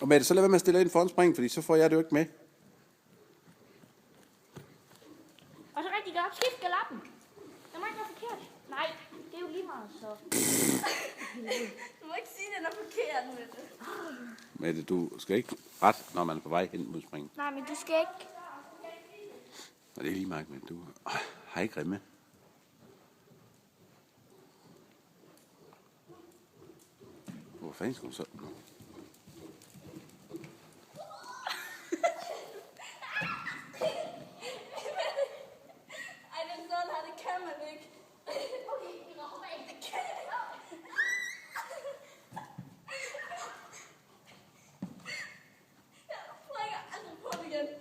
Og Mette, så lad være med at stille ind foran springen, fordi så får jeg det jo ikke med. Og så rigtig godt. Skift galoppen. Den må ikke være forkert. Nej, det er jo lige meget så. Du må ikke sige, at den er forkert, Mette. Mette, du skal ikke ret, når man er på vej hen mod springen. Nej, men du skal ikke. Og det er lige meget, men du har ikke grimme. Hvor fanden skal du så?